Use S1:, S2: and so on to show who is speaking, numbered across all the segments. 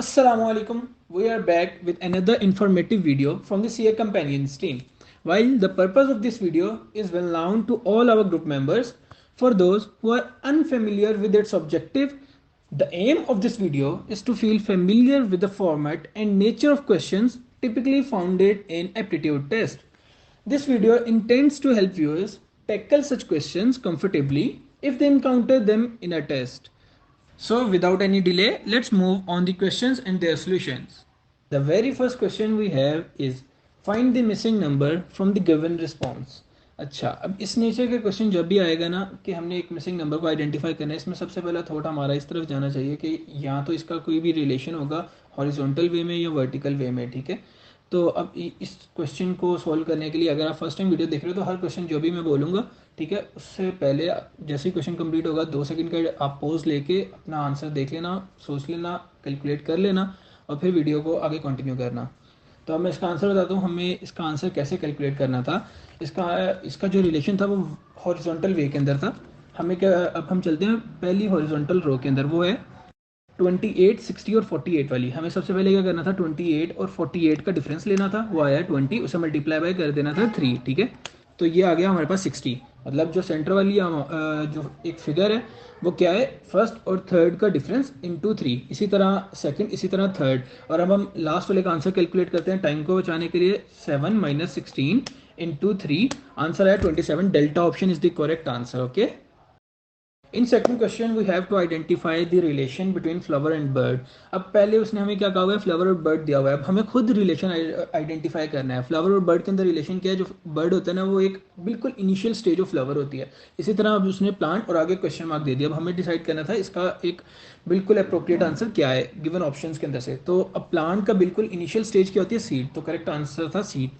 S1: Assalamualaikum. We are back with another informative video from the CA Companions team. While the purpose of this video is well known to all our group members, for those who are unfamiliar with its objective, the aim of this video is to feel familiar with the format and nature of questions typically found in aptitude test. This video intends to help viewers tackle such questions comfortably if they encounter them in a test. So without any delay, let's move on the questions and their solutions. The very first question we have is find the missing number from the given response. अच्छा, अब इस nature के question जब भी आएगा ना कि हमने एक मिसिंग नंबर को आइडेंटिफाई करना है, इसमें सबसे पहला थॉट हमारा इस तरफ जाना चाहिए कि या तो इसका कोई भी रिलेशन होगा हॉरिजॉन्टल वे में या वर्टिकल वे में, ठीक है। तो अब इस क्वेश्चन को सॉल्व करने के लिए अगर आप फर्स्ट टाइम वीडियो देख रहे हो तो हर क्वेश्चन जो भी मैं बोलूँगा, ठीक है, उससे पहले जैसे ही क्वेश्चन कंप्लीट होगा 2 सेकंड का आप पॉज लेके अपना आंसर देख लेना, सोच लेना, कैलकुलेट कर लेना और फिर वीडियो को आगे कंटिन्यू करना। तो अब मैं इसका आंसर बताता हूँ, हमें इसका आंसर कैसे कैलकुलेट करना था। इसका जो रिलेशन था वो हॉरिजॉन्टल वे के अंदर था। हमें क्या, अब हम चलते हैं पहली हॉरिजॉन्टल रो के अंदर, वो है 28, 60 और 48 वाली। हमें सबसे पहले क्या करना था, 28 और 48 का डिफरेंस लेना था, वो आया 20, उसे मल्टीप्लाई बाय कर देना था 3, ठीक है। तो ये आ गया हमारे पास 60। मतलब जो सेंटर वाली जो एक फिगर है वो क्या है, फर्स्ट और थर्ड का डिफरेंस इंटू 3, इसी तरह सेकंड, इसी तरह थर्ड। और अब हम लास्ट वाले का आंसर कैलकुलेट करते हैं टाइम को बचाने के लिए। 7 - 16 इंटू 3, आंसर आया 27। Delta option is the correct answer. Okay, in second question we have to identify the relation between flower and bird. अब पहले उसने हमें क्या कहा हुआ है, फ्लावर और बर्ड दिया हुआ है। अब हमें खुद रिलेशन आइडेंटिफाई करना है। फ्लावर और बर्ड के अंदर रिलेशन क्या है, जो बर्ड होता है ना वो एक बिल्कुल इनिशियल स्टेज ऑफ फ्लावर होती है। इसी तरह अब उसने प्लांट और आगे क्वेश्चन मार्क दे दिया। अब हमें डिसाइड करना था इसका एक बिल्कुल अप्रोप्रिएट आंसर क्या है गिवन ऑप्शंस के अंदर से। तो अब प्लांट का बिल्कुल इनिशियल स्टेज क्या होती है, सीड। तो करेक्ट आंसर था seed.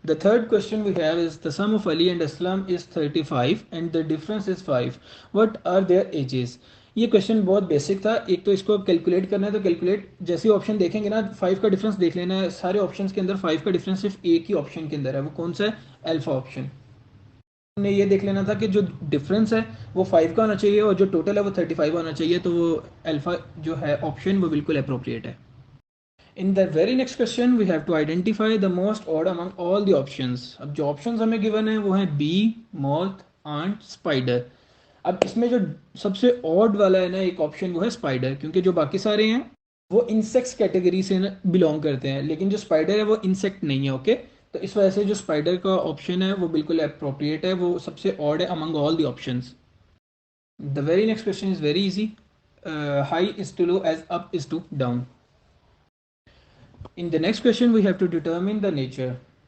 S1: The third question we have is the sum of Ali and Aslam is 35 and the difference is 5. What are their ages? ये क्वेश्चन बहुत बेसिक था। एक तो इसको कैलकुलेट करना है, तो कैलकुलेट जैसे ऑप्शन देखेंगे ना, 5 का डिफरेंस देख लेना है। सारे ऑप्शंस के अंदर 5 का डिफरेंस सिर्फ एक ही ऑप्शन के अंदर है, वो कौन सा है, अल्फा ऑप्शन। हमने ये देख लेना था कि जो डिफरेंस है वो 5 का होना चाहिए और जो टोटल है वो 35 होना चाहिए। तो वो अल्फा जो है ऑप्शन वो बिल्कुल अप्रोप्रिएट है। In the very next question we have to identify the most odd among all the options. अब जो options हमें given है वो है bee, moth, ant, spider. अब इसमें जो सबसे odd वाला है ना एक ऑप्शन, वो है spider, क्योंकि जो बाकी सारे हैं वो insects कैटेगरी से बिलोंग करते हैं, लेकिन जो spider है वो insect नहीं है। ओके, तो इस वजह से जो spider का ऑप्शन है वो बिल्कुल अप्रोप्रिएट है, वो सबसे odd है among all the options. The very next question is very easy. High is to low as up is to down. In the next question, we have to determine the nature.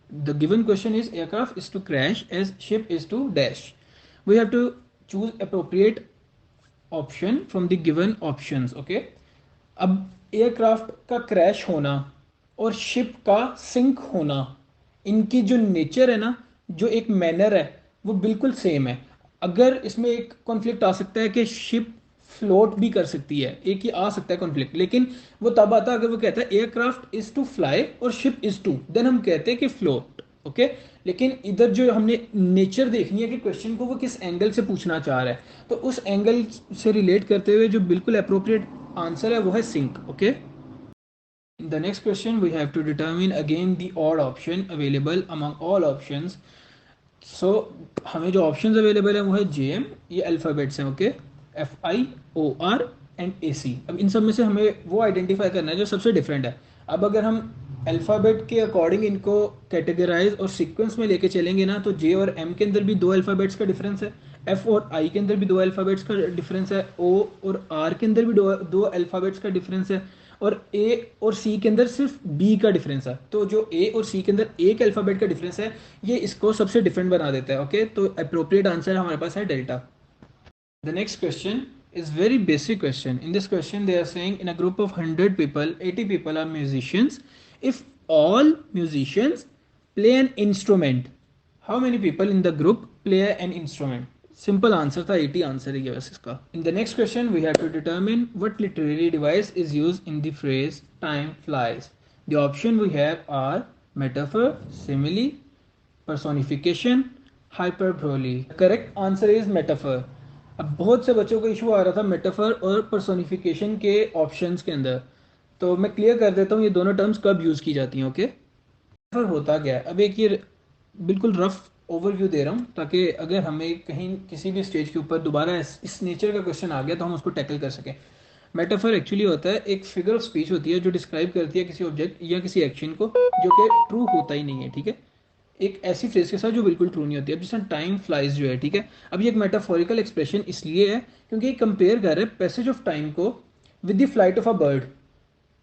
S1: The given question is aircraft is to crash as ship is to dash. We have to choose appropriate option from the given options. Okay. अब aircraft का crash होना और ship का sink होना, इनकी जो nature है ना, जो एक मैनर है, वो बिल्कुल सेम है। अगर इसमें एक कॉन्फ्लिक्ट आ सकता है कि शिप फ्लोट भी कर सकती है, एक ही आ सकता है कॉन्फ्लिक्ट, लेकिन वो तब आता है अगर वो कहता है एयरक्राफ्ट इज टू फ्लाई और शिप इज टू, देन हम कहते हैं कि फ्लोट। ओके, लेकिन इधर जो हमने नेचर देखनी है कि क्वेश्चन को वो किस एंगल से पूछना चाह रहा है, तो उस एंगल से रिलेट करते हुए जो बिल्कुल अप्रोप्रिएट आंसर है वो है sink. Okay, in the next question we have to determine again the odd option available among all options. So हमें जो ऑप्शंस अवेलेबल है वो है JM, ये अल्फ़ाबेट्स हैं। Okay, FIOR and AC। अब इन सब में से हमें वो आइडेंटिफाई करना है जो सबसे डिफरेंट है। अब अगर हम अल्फ़ाबेट के अकॉर्डिंग इनको कैटेगराइज और सीक्वेंस में लेके चलेंगे ना, तो J और M के अंदर भी 2 अल्फ़ाबेट्स का डिफरेंस है, F और I के अंदर भी 2 अल्फ़ाबेट्स का डिफरेंस है, O और R के अंदर भी दो अल्फ़ाबेट्स का डिफरेंस है, और A और C के अंदर सिर्फ B का डिफरेंस है। तो जो A और C के अंदर एक अल्फ़ाबेट का डिफरेंस है, ये इसको सबसे डिफरेंट बना देता है। ओके, तो अप्रोप्रिएट आंसर हमारे पास है delta. The next question is very basic question. In this question they are saying in a group of 100 people, 80 people are musicians. If all musicians play an instrument, how many people in the group play an instrument? Simple answer था 80 answer ही है बस इसका। In the next question we have to determine what literary device is used in the phrase time flies. The option we have are metaphor, simile, personification, hyperbole. Correct answer is metaphor. अब बहुत से बच्चों को issue आ रहा था metaphor और personification के options के अंदर। तो मैं क्लियर कर देता हूँ ये दोनों टर्म्स कब यूज़ की जाती हैं। ओके, फिर होता क्या है, अब एक ये बिल्कुल रफ ओवरव्यू दे रहा हूँ ताकि अगर हमें कहीं किसी भी स्टेज के ऊपर दोबारा इस नेचर का क्वेश्चन आ गया तो हम उसको टैकल कर सकें। मेटाफर एक्चुअली होता है एक फिगर ऑफ स्पीच होती है जो डिस्क्राइब करती है किसी ऑब्जेक्ट या किसी एक्शन को जो कि ट्रू होता ही नहीं है। ठीक है, एक ऐसी फ्रेज के साथ जो बिल्कुल ट्रू नहीं होती है। अब जिसमें टाइम फ्लाइज जो है, ठीक है, अब ये एक मेटाफोरिकल एक्सप्रेशन इसलिए है क्योंकि ये कंपेयर कर रहे हैं पैसेज ऑफ टाइम को with the flight of a bird.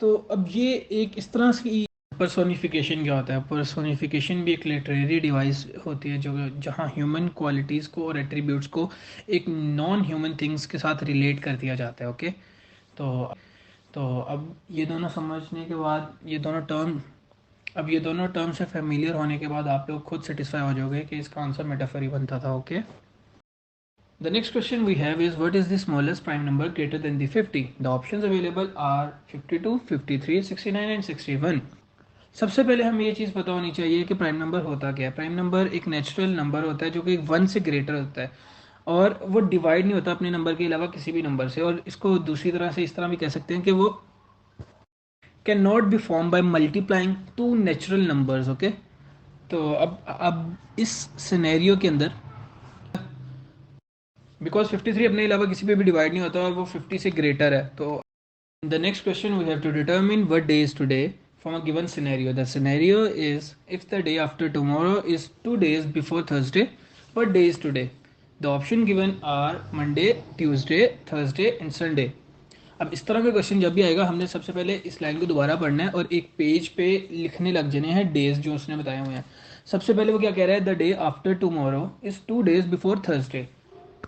S1: तो अब ये एक इस तरह की पर्सोनिफिकेशन क्या होता है, पर्सोनिफिकेशन भी एक लिटरेरी डिवाइस होती है जो जहाँ ह्यूमन क्वालिटीज़ को और एट्रीब्यूट्स को एक नॉन ह्यूमन थिंग्स के साथ रिलेट कर दिया जाता है। ओके, तो अब ये दोनों समझने के बाद ये दोनों टर्म से फेमिलियर होने के बाद आप लोग खुद सेटिस्फाई हो जाओगे कि इसका आंसर मेटाफर ही बनता था। Okay, the next question we have is what is the smallest prime number greater than the 50? The options available are 52, 53, 69 and 61. सबसे पहले हमें ये चीज़ पता होनी चाहिए कि प्राइम नंबर होता क्या है। प्राइम नंबर एक नेचुरल नंबर होता है जो कि 1 से ग्रेटर होता है और वो डिवाइड नहीं होता अपने नंबर के अलावा किसी भी नंबर से। और इसको दूसरी तरह से इस तरह भी कह सकते हैं कि वो can not be form by multiplying to natural numbers. Okay, तो अब इस सिनेरियो के अंदर बिकॉज 53 अपने अलावा किसी पे भी डिवाइड नहीं होता और वो 50 से ग्रेटर है, तो the next question we have to determine what day is today from a given scenario. The scenario is if the day after tomorrow is 2 days before Thursday, what day is today? The option given are Monday, Tuesday, Thursday and Sunday. अब इस तरह का question जब भी आएगा हमने सबसे पहले इस लाइन को दोबारा पढ़ना है और एक पेज पे लिखने लग जाने हैं डेज जो उसने बताए हुए हैं। सबसे पहले वो क्या कह रहा है, the day after tomorrow is 2 days before Thursday.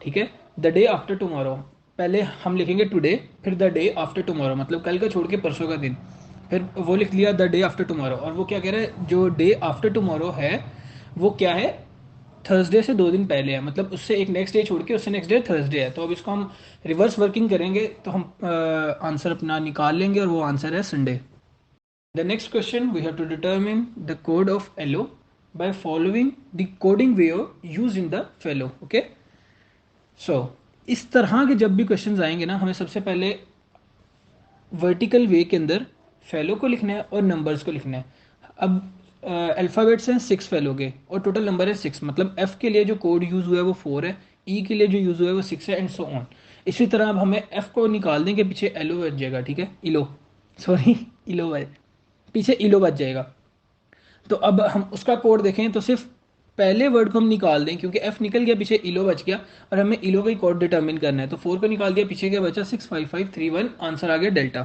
S1: ठीक है, द डे आफ्टर टुमारो, पहले हम लिखेंगे टुडे, फिर द डे आफ्टर टुमारो मतलब कल का छोड़ के परसों का दिन, फिर वो लिख लिया द डे आफ्टर टुमारो। और वो क्या कह रहा है, जो डे आफ्टर टुमारो है वो क्या है, थर्सडे से 2 दिन पहले है, मतलब उससे एक नेक्स्ट डे छोड़ के उससे नेक्स्ट डे थर्सडे है। तो अब इसको हम रिवर्स वर्किंग करेंगे तो हम आंसर अपना निकाल लेंगे और वो आंसर है Sunday. The next question we have to determine the code of yellow by following the coding way used in the fellow. Okay, सो इस तरह के जब भी क्वेश्चंस आएंगे ना हमें सबसे पहले वर्टिकल वे के अंदर फेलो को लिखना है और नंबर्स को लिखना है। अब अल्फ़ाबेट्स हैं 6 फेलो के और टोटल नंबर है 6, मतलब एफ के लिए जो कोड यूज़ हुआ है वो 4 है, ई के लिए जो यूज़ हुआ है वो 6 है एंड सो ऑन। इसी तरह अब हमें एफ को निकाल देंगे, पीछे एलो बच जाएगा। ठीक है, इलो, सॉरी इलो बच, पीछे इलो बच जाएगा। तो अब हम उसका कोड देखें तो सिर्फ पहले वर्ड को हम निकाल दें क्योंकि एफ निकल गया, पीछे इलो बच गया और हमें इलो का ही कोड डिटरमिन करना है। तो 4 को निकाल दिया, पीछे क्या बचा 65531, आंसर आ गया delta.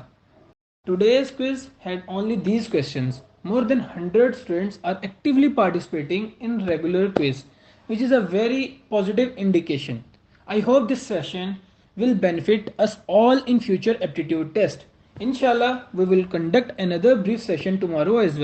S1: Today's quiz had only these questions. More than 100 students are actively participating in regular quiz which is a very positive indication. I hope this session will benefit us all in future aptitude test. Inshallah, we will conduct another brief session tomorrow as well.